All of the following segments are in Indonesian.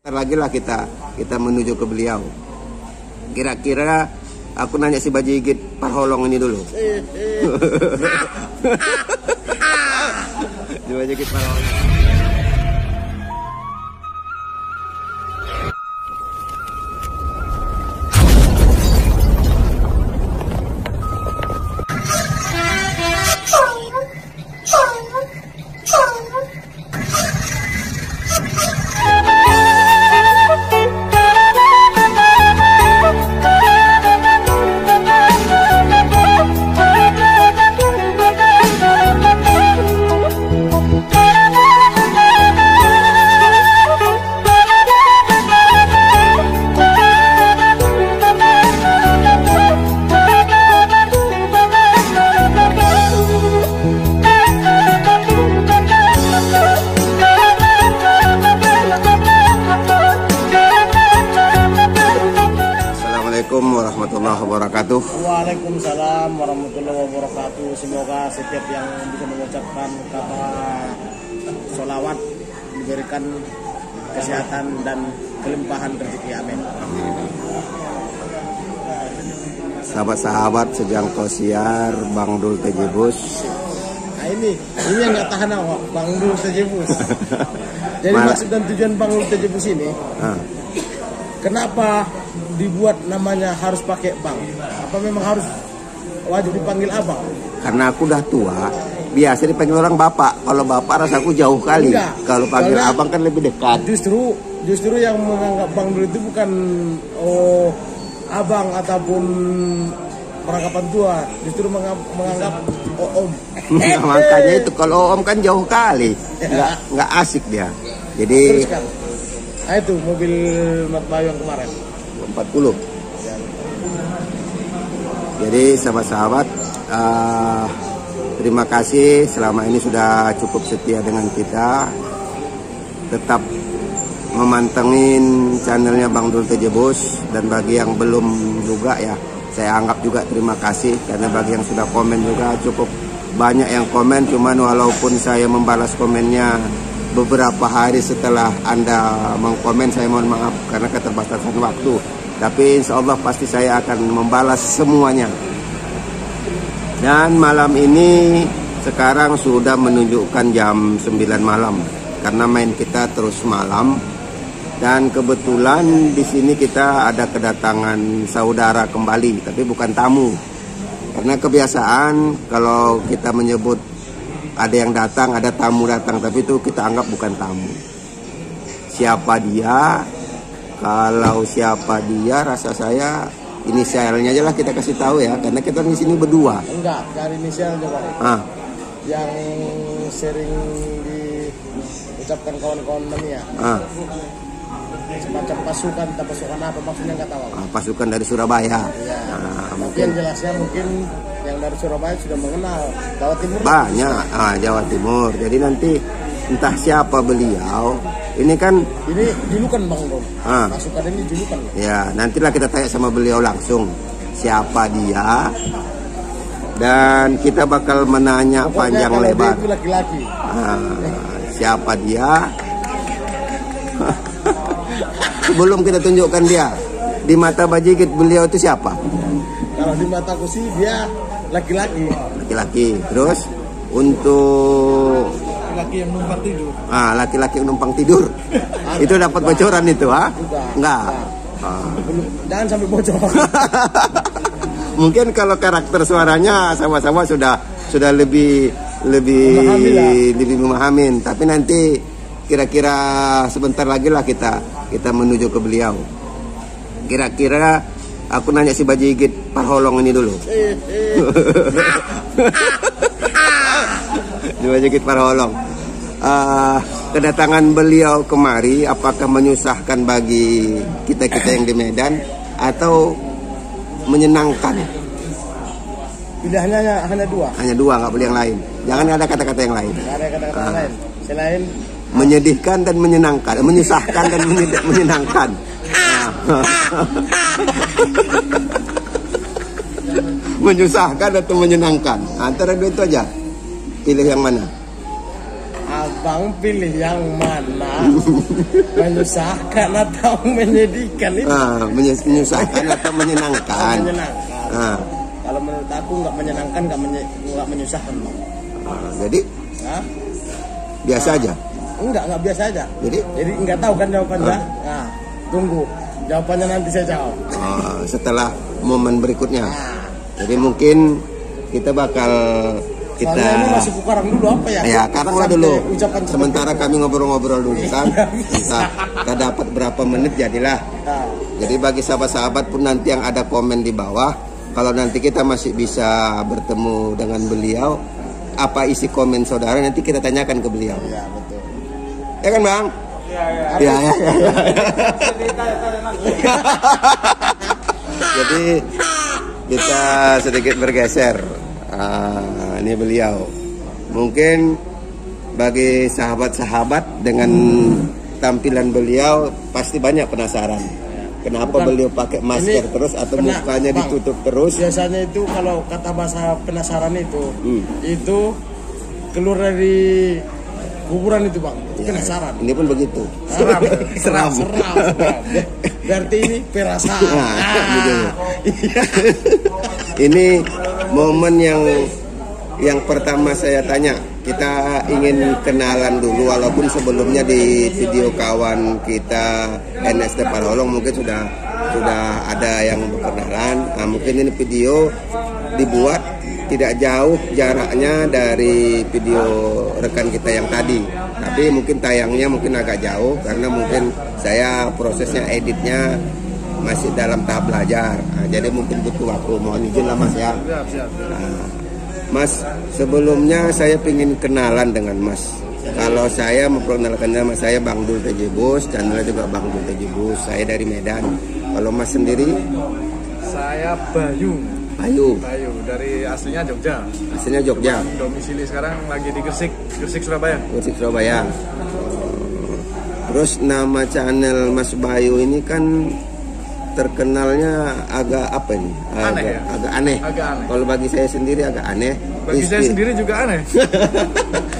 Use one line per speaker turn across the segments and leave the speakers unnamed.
Lagi lah kita menuju ke beliau. Kira-kira aku nanya si Bajigit Parholong ini dulu. Si Bajigit Parholong. Assalamualaikum warahmatullahi wabarakatuh.
Waalaikumsalam warahmatullahi wabarakatuh. Semoga setiap yang bisa mengucapkan kata sholawat diberikan kesehatan dan kelimpahan rezeki. Amin.
Sahabat-sahabat sejangkau siar Bang Dul Tejebus.
Nah ini yang nggak tahan awak, Bang Dul Tejebus. Jadi maksud dan tujuan Bang Dul Tejebus ini, kenapa dibuat namanya harus pakai bang? Apa memang harus wajib dipanggil abang?
Karena aku udah tua, biasa dipanggil orang bapak. Kalau bapak rasaku jauh kali. Kalau panggil abang kan lebih dekat.
Justru yang menganggap Bang Dul itu bukan abang ataupun perangkapan tua, justru menganggap om.
Makanya itu kalau om kan jauh kali, nggak asik dia. Jadi
teruskan. Nah itu mobil Mat Bayu yang kemarin
40. Jadi sahabat-sahabat, terima kasih selama ini sudah cukup setia dengan kita. Tetap memantengin channelnya Bang Dul Tejebus. Dan bagi yang belum juga ya, saya anggap juga terima kasih. Karena bagi yang sudah komen juga cukup banyak yang komen. Cuman walaupun saya membalas komennya beberapa hari setelah Anda mengkomen, saya mohon maaf karena keterbatasan waktu. Tapi insya Allah pasti saya akan membalas semuanya. Dan malam ini sekarang sudah menunjukkan jam 9 malam. Karena main kita terus malam. Dan kebetulan di sini kita ada kedatangan saudara kembali, tapi bukan tamu. Karena kebiasaan kalau kita menyebut ada yang datang, ada tamu datang, tapi itu kita anggap bukan tamu. Siapa dia? Kalau siapa dia, rasa saya inisialnya aja lah kita kasih tahu ya, karena kita di sini berdua.
Enggak, dari inisial juga. Yang sering diucapkan kawan-kawan mania. Semacam pasukan apa maksudnya nggak tahu.
Pasukan dari Surabaya.
Ya. Tapi yang jelasnya mungkin yang dari Surabaya sudah mengenal Jawa Timur.
Banyak, Jawa Timur. Jadi nanti entah siapa beliau. Ini kan
julukan Bang Dul. Pasukan ini julukan. Ya,
nantilah kita tanya sama beliau langsung siapa dia. Dan kita bakal menanya panjang lebar.
Dia itu laki-laki.
Siapa dia? Sebelum kita tunjukkan dia, di mata Bajigit beliau itu siapa?
Kalau di mataku sih dia laki-laki. Laki-laki.
Terus untuk
laki yang numpang tidur.
Laki-laki yang numpang tidur. Itu dapat bocoran itu, Enggak.
Jangan sampai bocor.
Mungkin kalau karakter suaranya sama-sama sudah lebih memahamin. Tapi nanti kira-kira sebentar lagi lah kita menuju ke beliau. Kira-kira aku nanya si Bajigit Parholong ini dulu. Si Bajigit Parholong. Kedatangan beliau kemari apakah menyusahkan bagi kita-kita yang di Medan atau menyenangkan?
Pilihannya hanya dua.
Hanya dua, nggak boleh yang lain. Jangan ada kata-kata yang lain.
Nggak ada kata-kata lain. Selain
menyedihkan dan menyenangkan, menyusahkan dan menyenangkan.
menyusahkan atau menyenangkan? Antara dua itu aja. Pilih yang mana? Bang pilih yang mana? Menyusahkan atau menyedihkan itu?
Menyusahkan atau menyenangkan?
Menyenangkan. Kalau menurut aku nggak menyenangkan, nggak menyusahkan, Bang.
Jadi? Biasa aja?
Enggak biasa aja. Jadi nggak tahu kan jawabannya. Nah, tunggu jawabannya nanti saya jawab.
Setelah momen berikutnya. Jadi mungkin kita bakal
ini masih kukarang dulu apa ya?
Ya, karanglah dulu. Sementara kami ngobrol-ngobrol dulu kan. Kita dapat berapa menit jadilah. Jadi bagi sahabat-sahabat pun nanti yang ada komen di bawah, kalau nanti kita masih bisa bertemu dengan beliau, apa isi komen saudara nanti kita tanyakan ke beliau.
Iya, betul.
Ya kan, Bang? Iya. Jadi kita sedikit bergeser. Ini beliau. Mungkin bagi sahabat-sahabat dengan tampilan beliau pasti banyak penasaran. Kenapa beliau pakai masker terus atau mukanya ditutup terus?
Biasanya itu kalau kata bahasa penasaran itu keluar dari kuburan itu, Bang. Penasaran.
Ini pun begitu.
Seram. Berarti ini perasaan.
Ini momen yang pertama saya tanya. Kita ingin kenalan dulu, walaupun sebelumnya di video kawan kita NST Parholong mungkin sudah ada yang berkenalan. Nah, mungkin ini video dibuat tidak jauh jaraknya dari video rekan kita yang tadi, tapi mungkin tayangnya mungkin agak jauh karena mungkin saya prosesnya editnya masih dalam tahap belajar. Nah, jadi mungkin butuh waktu. Mohon izin lah Mas ya. Nah, Mas, sebelumnya saya ingin kenalan dengan Mas. Kalau saya memperkenalkan nama saya Bang Dul Tejibus, channelnya juga Bang Dul Tejibus. Saya dari Medan. Kalau Mas sendiri?
Saya Bayu dari aslinya Jogja.
Aslinya Jogja.
Domisili sekarang lagi di Gresik Surabaya.
Gresik Surabaya. Terus nama channel Mas Bayu ini kan terkenalnya agak apa ini? Agak aneh. Kalau bagi saya sendiri agak aneh.
Bagi saya sendiri juga aneh.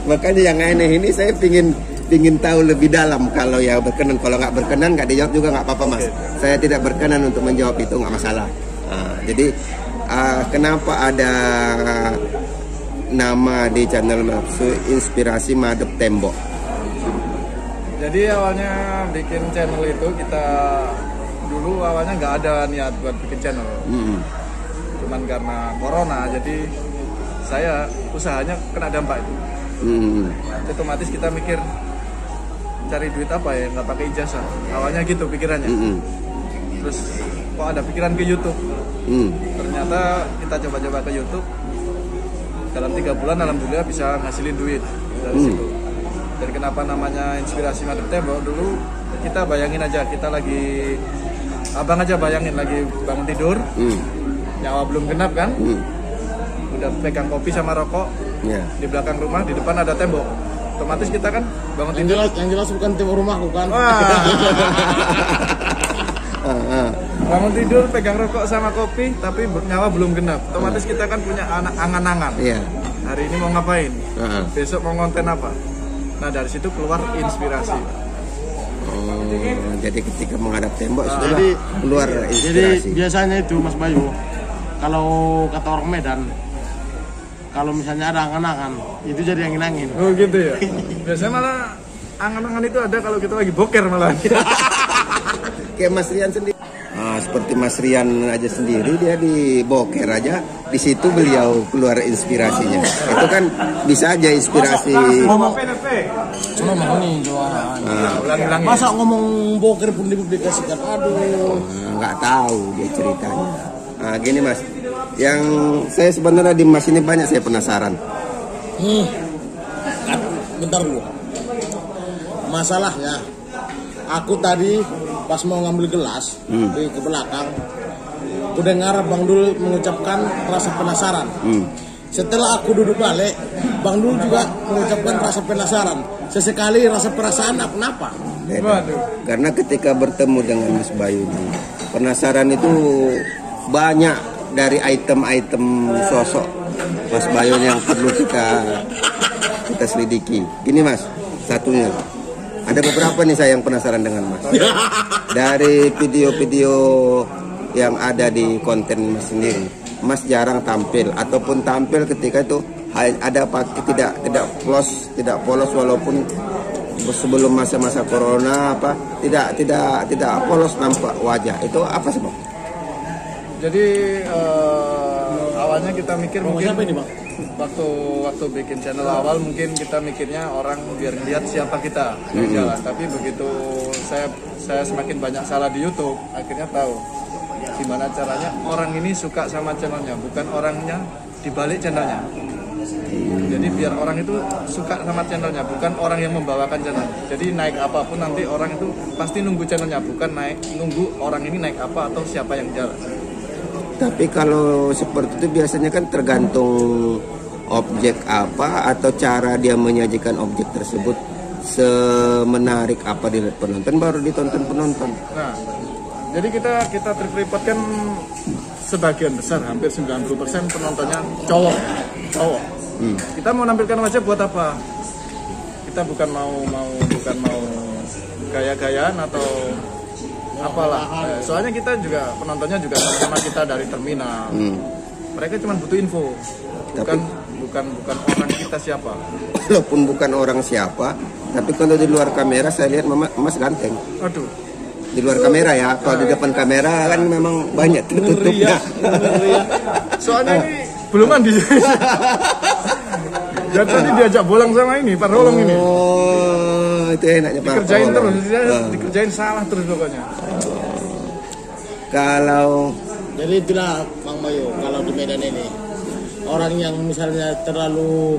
Makanya yang aneh ini saya pingin tahu lebih dalam. Kalau ya berkenan, kalau nggak berkenan nggak dijawab juga nggak apa-apa Mas. Saya tidak berkenan untuk menjawab itu, nggak masalah. Jadi kenapa ada nama di channel Mas Inspirasi Madep Tembok?
Jadi awalnya bikin channel itu dulu awalnya nggak ada niat buat bikin channel. Cuman karena corona jadi saya usahanya kena dampak itu. Otomatis kita mikir cari duit apa ya, nggak pakai ijazah. Awalnya gitu pikirannya. Terus kok ada pikiran ke YouTube. Ternyata kita coba-coba ke YouTube. Dalam 3 bulan alhamdulillah bisa ngasilin duit dari situ. Dan kenapa namanya Inspirasi Madep Tembok? Dulu kita bayangin aja, kita lagi abang aja bayangin lagi bangun tidur, nyawa belum genap kan, udah pegang kopi sama rokok, di belakang rumah, di depan ada tembok, otomatis kita kan bangun tidur.
Yang jelas bukan tembok rumahku kan.
Bangun tidur, pegang rokok sama kopi, tapi nyawa belum genap, otomatis kita kan punya angan-angan. Hari ini mau ngapain, besok mau konten apa. Nah dari situ keluar inspirasi.
Jadi ketika menghadap tembok sudah keluar inspirasi.
Jadi biasanya itu Mas Bayu, kalau kata orang Medan, kalau misalnya ada angan-angan, itu jadi angin-angin.
Oh gitu ya. Biasanya malah angan-angan itu ada kalau kita lagi boker malah.
Kayak Mas Rian sendiri. Seperti Mas Rian aja sendiri, dia di boker aja, di situ beliau keluar inspirasinya. Itu kan bisa aja inspirasi.
Masa ngomong boker pun dipublikasikan? Aduh,
nggak tahu dia ceritanya. Gini Mas, yang saya sebenarnya di Mas ini banyak saya penasaran.
Bentar dulu. Masalahnya, aku tadi pas mau ngambil gelas ke belakang, aku dengar Bang Dul mengucapkan rasa penasaran. Setelah aku duduk balik, Bang Dul juga mengucapkan rasa penasaran. Sesekali rasa perasaan kenapa?
Karena ketika bertemu dengan Mas Bayu ini, penasaran itu banyak dari item-item sosok Mas Bayu yang perlu kita selidiki. Gini Mas, satunya. Ada beberapa nih saya yang penasaran dengan Mas. Dari video-video yang ada di konten Mas sendiri, Mas jarang tampil ataupun tampil ketika itu ada tidak polos walaupun sebelum masa-masa corona tidak polos nampak wajah. Itu apa sebab?
Jadi awalnya kita mikir mungkin
siapa ini, Bang?
waktu bikin channel awal mungkin kita mikirnya orang biar lihat siapa kita di jalan. Tapi begitu saya semakin banyak salah di YouTube, akhirnya tahu gimana caranya orang ini suka sama channelnya, bukan orangnya dibalik channelnya. Jadi biar orang itu suka sama channelnya, bukan orang yang membawakan channel. Jadi naik apapun nanti orang itu pasti nunggu channelnya, bukan nunggu orang ini naik apa atau siapa yang jalan.
Tapi kalau seperti itu biasanya kan tergantung objek apa atau cara dia menyajikan objek tersebut semenarik apa dilihat penonton baru ditonton penonton.
Nah, jadi kita tripod kan sebagian besar hampir 90% penontonnya cowok. Kita mau nampilkan wajah buat apa? Kita bukan mau gaya-gayaan atau apalah. Soalnya kita juga penontonnya juga sama-sama kita dari terminal. Mereka cuma butuh info. Bukan orang kita siapa.
Walaupun bukan orang siapa, tapi kalau di luar kamera saya lihat Mas ganteng.
Aduh.
Di luar kamera ya, kalau di depan kamera kan memang banyak tertutupnya.
Soalnya ini belum mandi. Dan tadi diajak bolang sama ini, Pak Rolong ini.
Oh, itu enaknya Pak.
Dikerjain terus, dikerjain salah terus pokoknya.
Kalau
Jadi itulah Bang Bayu, kalau di Medan ini orang yang misalnya terlalu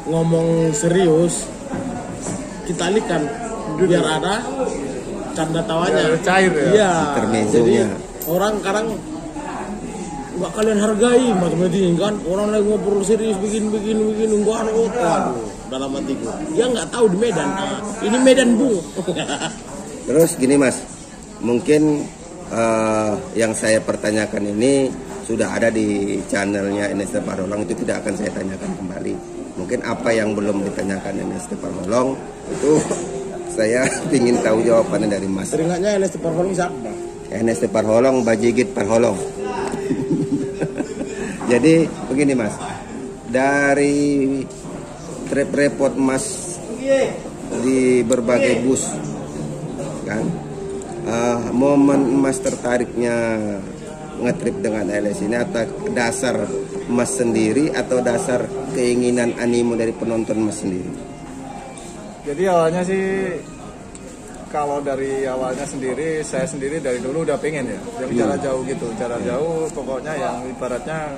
ngomong serius, kita alihkan biar ada canda tawanya.
Biar cair ya.
Iya. Jadi
intermezzonya.
orang sekarang nggak kalian hargai macam ini kan, orang lagi ngobrol serius begini gua waduh dalam hatiku dia nggak tahu di Medan. Ini Medan bu.
terus gini Mas, mungkin yang saya pertanyakan ini sudah ada di channelnya Ernest Parholong, itu tidak akan saya tanyakan kembali. Mungkin apa yang belum ditanyakan Ernest Parholong itu saya ingin tahu jawabannya dari Mas.
Teringatnya Ernest Parholong siapa?
Ernest Parholong, Bajigit Parholong. Jadi begini Mas, dari trip report Mas di berbagai bus kan, momen Mas tertariknya ngetrip dengan LS ini atau dasar Mas sendiri atau dasar keinginan animo dari penonton Mas sendiri?
Jadi awalnya sih, kalau dari awalnya sendiri, saya sendiri dari dulu udah pengen ya, yang jarak jauh gitu, jarak jauh pokoknya yang ibaratnya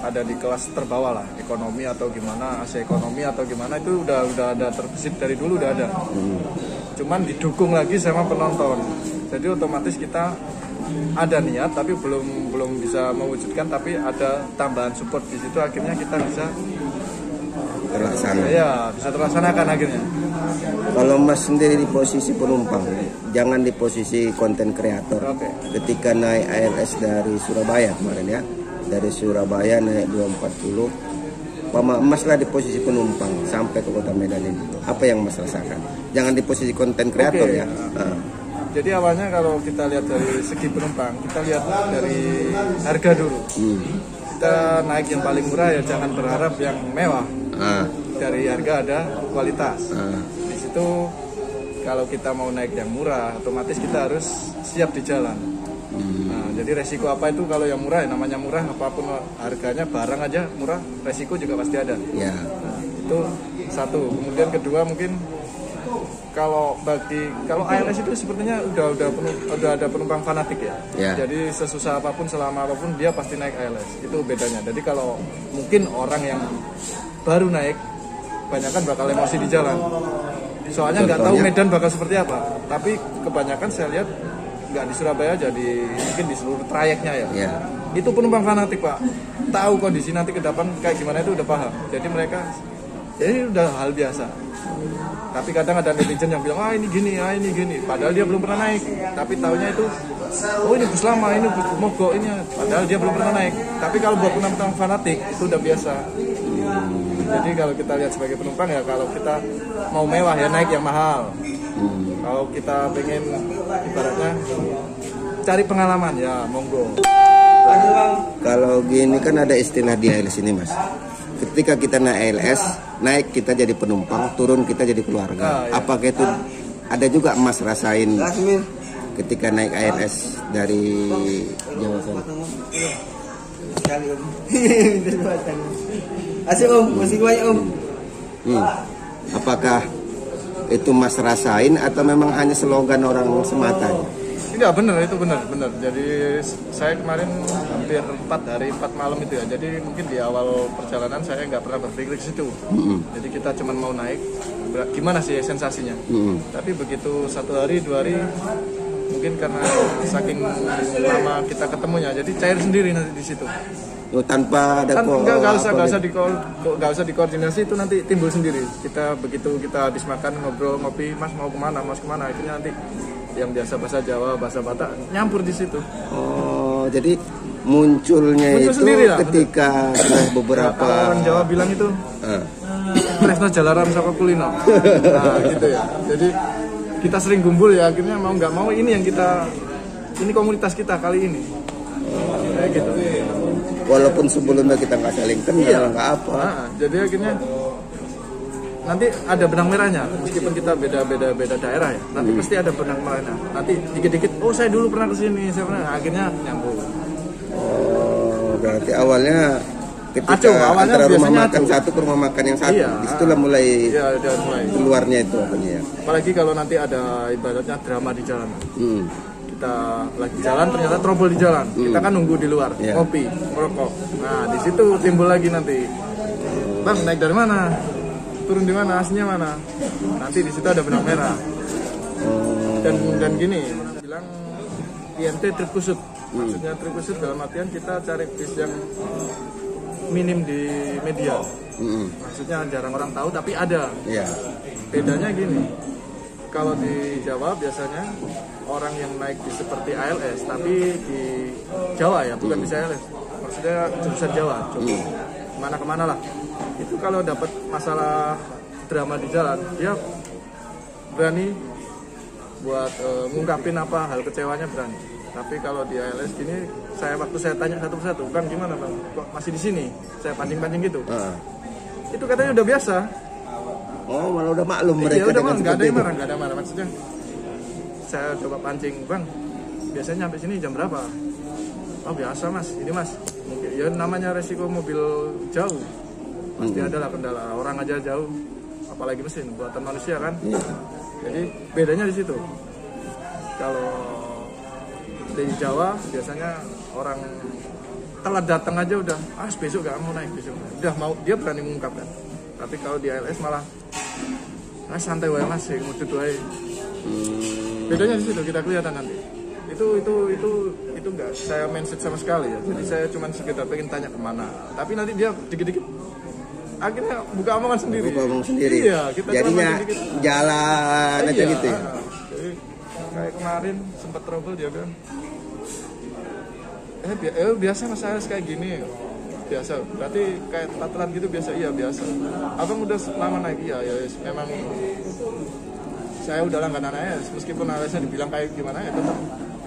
ada di kelas terbawah lah, ekonomi atau gimana, AC ekonomi atau gimana, itu udah ada terbesit dari dulu udah ada. Cuman didukung lagi sama penonton, jadi otomatis kita ada niat tapi belum bisa mewujudkan, tapi ada tambahan support di situ, akhirnya kita bisa
Terlaksana.
ya bisa terlaksanakan akhirnya.
Kalau Mas sendiri di posisi penumpang, jangan di posisi konten kreator.
Oke.
Ketika naik ALS dari Surabaya kemarin ya, dari Surabaya naik 240, Mas lah di posisi penumpang sampai ke kota Medan ini. Apa yang Mas rasakan? Jangan di posisi konten kreator ya.
Jadi awalnya kalau kita lihat dari segi penumpang, kita lihat dari harga dulu. Kita naik yang paling murah ya, jangan berharap yang mewah. Dari harga ada kualitas. Di situ kalau kita mau naik yang murah, otomatis kita harus siap di jalan. Nah, jadi resiko apa itu kalau yang murah, ya namanya murah, apapun harganya, barang aja murah, resiko juga pasti ada.
Ya.
Nah, itu satu. Kemudian kedua mungkin kalau ALS itu sepertinya udah ada penumpang fanatik ya. Jadi sesusah apapun, selama apapun dia pasti naik ALS. Itu bedanya. Jadi kalau mungkin orang yang baru naik, kebanyakan bakal emosi di jalan. Soalnya nggak tahu Medan bakal seperti apa. Tapi kebanyakan saya lihat nggak di Surabaya aja, mungkin di seluruh trayeknya ya. Itu penumpang fanatik Pak. Tahu kondisi nanti ke depan kayak gimana itu udah paham. Jadi mereka, jadi udah hal biasa. Tapi kadang ada netizen yang bilang, ini gini. Padahal dia belum pernah naik. Tapi taunya itu, ini bus lama, ini bus mogok ini. Padahal dia belum pernah naik. Tapi kalau buat penumpang fanatik itu udah biasa. Jadi kalau kita lihat sebagai penumpang ya, kalau kita mau mewah ya naik yang mahal. Kalau kita pengen ibaratnya cari pengalaman ya monggo.
Kalau gini kan ada istilah di ALS ini Mas. Ketika kita naik ALS, naik kita jadi penumpang, turun kita jadi keluarga.
Ya.
Apakah itu ada juga Mas rasain ketika naik ALS dari Jawa sana?
Sekali Om. Asik Om, masih banyak Om.
Apakah itu Mas rasain atau memang hanya slogan orang semata?
Tidak, benar, itu benar. Jadi saya kemarin hampir 4 hari 4 malam itu ya. Jadi mungkin di awal perjalanan saya nggak pernah berpikir ke situ. Jadi kita cuma mau naik, gimana sih sensasinya. Tapi begitu 1 hari 2 hari, mungkin karena saking lama kita ketemunya, jadi cair sendiri nanti di situ.
Tanpa ada
nggak usah dikoordinasi, itu nanti timbul sendiri. Kita begitu kita habis makan ngobrol ngopi, Mas mau kemana, akhirnya nanti yang biasa bahasa Jawa, bahasa Batak nyampur di situ.
Oh, jadi munculnya itu
sendiri lah,
ketika beberapa
orang Jawa bilang itu Tresno Jalaran Saka Kulino. Nah, gitu ya. Jadi kita sering kumpul ya, akhirnya mau nggak mau ini komunitas kita kali ini. Kayak gitu.
Walaupun sebelumnya kita nggak saling kenal, nggak apa.
Nah, jadi akhirnya nanti ada benang merahnya, meskipun kita beda daerah ya, nanti pasti ada benang merahnya. Nanti dikit-dikit, oh saya dulu pernah kesini, saya pernah, akhirnya nyambung.
Oh, berarti awalnya ketika
awalnya
antara rumah makan
acuh.
satu ke rumah makan yang satu,
Iya,
disitulah mulai
mulai
keluarnya itu apanya ya.
Apalagi kalau nanti ada ibaratnya drama di jalan. Kita lagi jalan, ternyata trouble di jalan. Kita kan nunggu di luar, ngopi, merokok. Nah, di situ timbul lagi nanti. Bang, naik dari mana? Turun di mana, aslinya mana, nanti di situ ada benang merah. Dan gini bilang INT trip kusut, maksudnya trip kusut dalam artian kita cari bis yang minim di media, maksudnya jarang orang tahu tapi ada. Bedanya gini, kalau di Jawa biasanya orang yang naik bis seperti ALS tapi di Jawa ya, bukan bis ALS, maksudnya jurusan Jawa, kemana lah. Itu kalau dapat masalah drama di jalan, dia berani buat ngungkapin apa hal kecewanya, berani. Tapi kalau di ALS gini, waktu saya tanya satu persatu, Bang gimana Bang, kok masih di sini? Saya pancing-pancing gitu. Itu katanya udah biasa.
Oh, malah udah maklum mereka.
Iya, udah maklum, nggak ada marah, maksudnya. Saya coba pancing, Bang, biasanya sampai sini jam berapa? Oh biasa Mas, ini Mas. Mungkin ya namanya resiko mobil jauh. Pasti ada lah kendala, orang aja jauh, apalagi mesin buatan manusia kan. Jadi bedanya di situ. Kalau di Jawa biasanya orang telat datang aja udah, besok gak mau naik besok. Udah mau, dia berani mengungkapkan. Tapi kalau di ALS malah, santai wae Mas, ngudut wae. Bedanya di situ, kita kelihatan nanti. Itu enggak saya message sama sekali ya. Jadi saya cuma sekedar pengen tanya kemana. Tapi nanti dia dikit-dikit akhirnya buka omongan sendiri. Iya, kita jadinya
jalan aja gitu ya.
Jadi kayak kemarin sempat trouble, dia bilang biasa Mas saya kayak gini. Biasa, berarti kayak telat gitu biasa. Iya biasa. Abang udah lama naik? Iya ya, memang saya udah langganan ALS, meskipun ALS-nya dibilang kayak gimana ya tetap.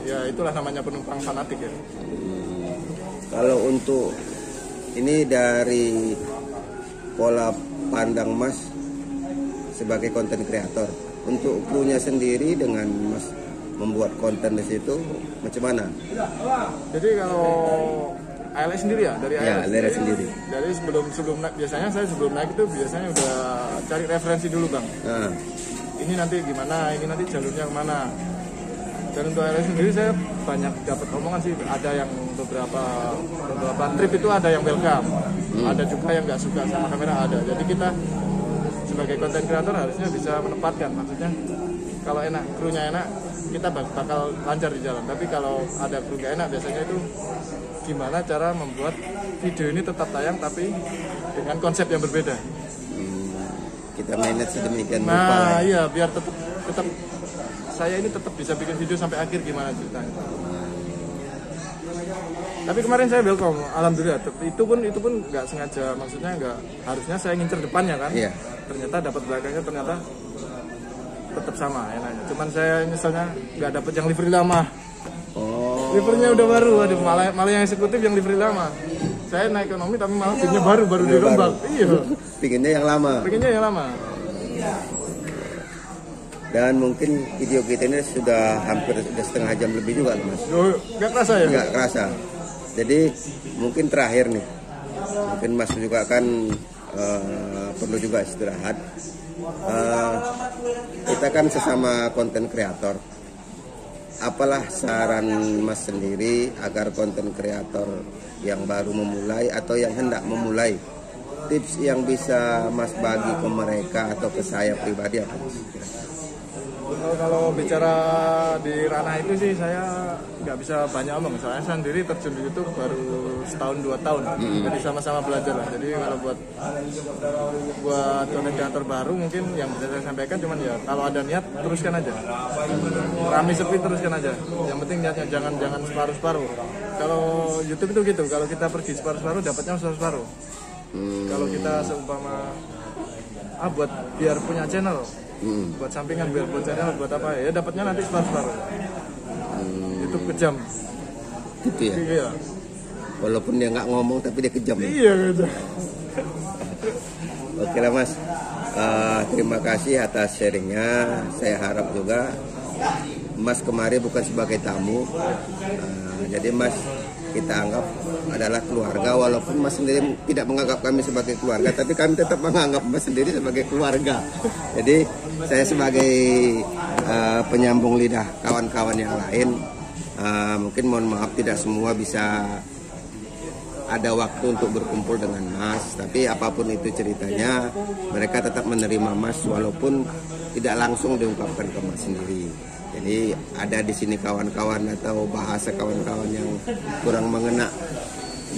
Ya itulah namanya penumpang fanatik ya.
Kalau untuk ini dari pola pandang Mas sebagai konten kreator, untuk krunya sendiri dengan Mas membuat konten di situ macam mana?
Jadi kalau ALS sendiri ya, dari ALS,
dari sendiri.
Dari sebelum naik, biasanya saya sebelum naik itu biasanya udah cari referensi dulu Bang. Ini nanti gimana, ini nanti jalurnya kemana. Dan untuk ALS sendiri saya banyak dapat omongan sih. Ada yang beberapa trip itu ada yang welcome, ada juga yang nggak suka sama kamera, ada. Jadi kita sebagai konten kreator harusnya bisa menempatkan, maksudnya kalau enak, krunya enak, kita bakal lancar di jalan. Tapi kalau ada kru nggak enak, biasanya itu gimana cara membuat video ini tetap tayang tapi dengan konsep yang berbeda.
Kita manage sedemikian rupa.
Nah iya, biar tetap saya ini tetap bisa bikin video sampai akhir, gimana ceritanya. Tapi kemarin saya welcome, alhamdulillah. Itu pun nggak sengaja, maksudnya nggak harusnya saya ngincer depannya kan.
Iya.
Ternyata dapat belakangnya, ternyata tetap sama enaknya. Cuman saya misalnya nggak dapat yang livery lama.
Oh.
Livernya udah baru, aduh malah yang eksekutif yang livery lama. Saya naik ekonomi tapi malah pinnya baru dirombak. Iya.
Pinginnya yang lama.
Pinginnya yang lama.
Dan mungkin video kita ini sudah hampir setengah jam lebih juga, Mas.
Nggak kerasa ya?
Nggak kerasa. Jadi mungkin terakhir nih, mungkin Mas juga kan perlu juga istirahat. Kita kan sesama konten kreator. Apalah saran Mas sendiri agar konten kreator yang baru memulai atau yang hendak memulai, tips yang bisa Mas bagi ke mereka atau ke saya pribadi apa Mas?
Kalau bicara di ranah itu sih saya nggak bisa banyak omong. Saya sendiri terjun di YouTube baru setahun 2 tahun, jadi sama-sama belajar lah. Jadi kalau buat konten kreator baru mungkin yang bisa saya sampaikan cuman ya kalau ada niat teruskan aja. Rame sepi teruskan aja. Yang penting niatnya jangan separuh-separuh. Kalau YouTube itu gitu, kalau kita pergi separuh-separuh dapatnya separuh-separuh. Kalau kita seumpama buat biar punya channel. Buat sampingan biar buat channel buat apa ya dapatnya nanti separuh-separuh. Itu kejam
gitu ya.
Iya.
Walaupun dia nggak ngomong tapi dia kejam.
Iya gitu.
Oke lah Mas, terima kasih atas sharingnya. Saya harap juga Mas kemari bukan sebagai tamu, jadi Mas kita anggap adalah keluarga, walaupun Mas sendiri tidak menganggap kami sebagai keluarga, tapi kami tetap menganggap Mas sendiri sebagai keluarga. Jadi saya sebagai penyambung lidah kawan-kawan yang lain, mungkin mohon maaf tidak semua bisa ada waktu untuk berkumpul dengan Mas, tapi apapun itu ceritanya, mereka tetap menerima Mas walaupun tidak langsung diungkapkan ke Mas sendiri. Jadi ada di sini kawan-kawan atau bahasa kawan-kawan yang kurang mengena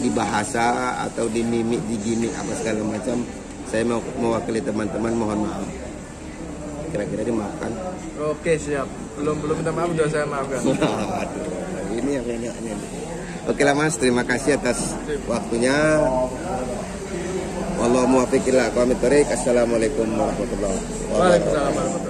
di bahasa atau di mimik, di gimmick apa segala macam, saya mau mewakili teman-teman mohon maaf. Kira-kira dimaafkan?
Oke siap. Belum minta maaf udah saya maafkan.
Aduh, ini yang enaknya. Oke lah Mas, terima kasih atas waktunya. Wallahu muwaffiq ila aqwamit thoriq. Assalamualaikum warahmatullahi wabarakatuh.
Waalaikumsalam warahmatullahi wabarakatuh.